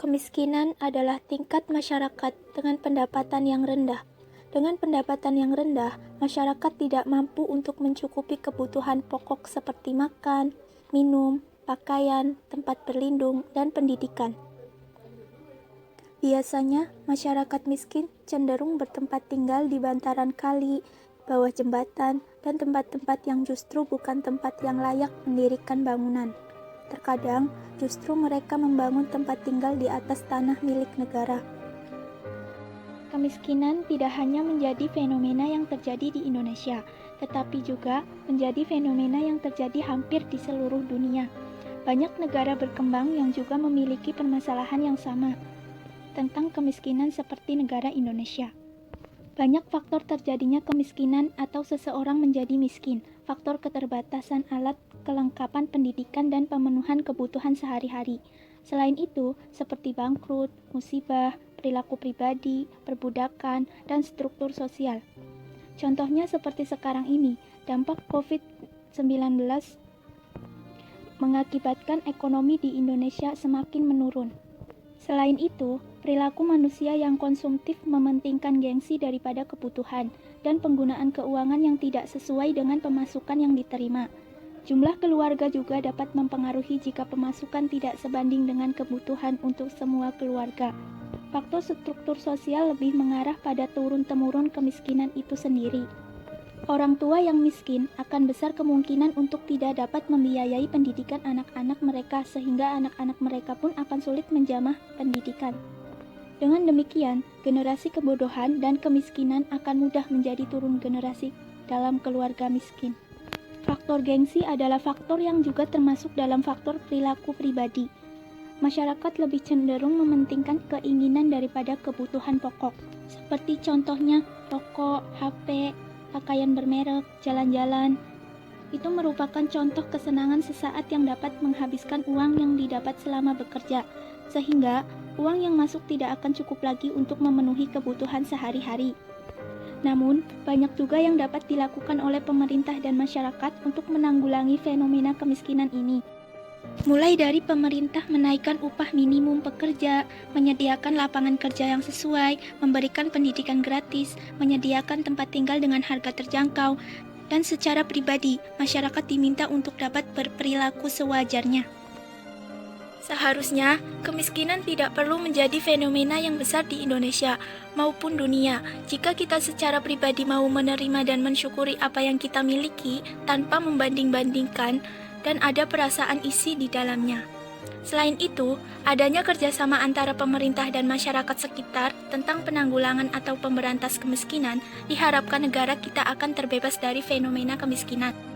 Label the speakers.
Speaker 1: Kemiskinan adalah tingkat masyarakat dengan pendapatan yang rendah. Dengan pendapatan yang rendah, masyarakat tidak mampu untuk mencukupi kebutuhan pokok seperti makan, minum, pakaian, tempat berlindung, dan pendidikan. Biasanya, masyarakat miskin cenderung bertempat tinggal di bantaran kali, bawah jembatan, dan tempat-tempat yang justru bukan tempat yang layak mendirikan bangunan. Terkadang, justru mereka membangun tempat tinggal di atas tanah milik negara. Kemiskinan tidak hanya menjadi fenomena yang terjadi di Indonesia, tetapi juga menjadi fenomena yang terjadi hampir di seluruh dunia. Banyak negara berkembang yang juga memiliki permasalahan yang sama tentang kemiskinan seperti negara Indonesia. Banyak faktor terjadinya kemiskinan atau seseorang menjadi miskin, faktor keterbatasan alat kelengkapan pendidikan dan pemenuhan kebutuhan sehari-hari. Selain itu, seperti bangkrut, musibah, perilaku pribadi, perbudakan, dan struktur sosial. Contohnya seperti sekarang ini, dampak COVID-19 mengakibatkan ekonomi di Indonesia semakin menurun. Selain itu, perilaku manusia yang konsumtif mementingkan gengsi daripada kebutuhan dan penggunaan keuangan yang tidak sesuai dengan pemasukan yang diterima. Jumlah keluarga juga dapat mempengaruhi jika pemasukan tidak sebanding dengan kebutuhan untuk semua keluarga. Faktor struktur sosial lebih mengarah pada turun-temurun kemiskinan itu sendiri. Orang tua yang miskin akan besar kemungkinan untuk tidak dapat membiayai pendidikan anak-anak mereka sehingga anak-anak mereka pun akan sulit menjamah pendidikan. Dengan demikian, generasi kebodohan dan kemiskinan akan mudah menjadi turun generasi dalam keluarga miskin. Faktor gengsi adalah faktor yang juga termasuk dalam faktor perilaku pribadi. Masyarakat lebih cenderung mementingkan keinginan daripada kebutuhan pokok, seperti contohnya rokok, HP, pakaian bermerek, jalan-jalan. Itu merupakan contoh kesenangan sesaat yang dapat menghabiskan uang yang didapat selama bekerja, sehingga uang yang masuk tidak akan cukup lagi untuk memenuhi kebutuhan sehari-hari. Namun, banyak juga yang dapat dilakukan oleh pemerintah dan masyarakat untuk menanggulangi fenomena kemiskinan ini. Mulai dari pemerintah menaikkan upah minimum pekerja, menyediakan lapangan kerja yang sesuai, memberikan pendidikan gratis, menyediakan tempat tinggal dengan harga terjangkau, dan secara pribadi, masyarakat diminta untuk dapat berperilaku sewajarnya. Seharusnya, kemiskinan tidak perlu menjadi fenomena yang besar di Indonesia maupun dunia. Jika kita secara pribadi mau menerima dan mensyukuri apa yang kita miliki tanpa membanding-bandingkan dan ada perasaan isi di dalamnya. Selain itu, adanya kerjasama antara pemerintah dan masyarakat sekitar tentang penanggulangan atau pemberantas kemiskinan, diharapkan negara kita akan terbebas dari fenomena kemiskinan.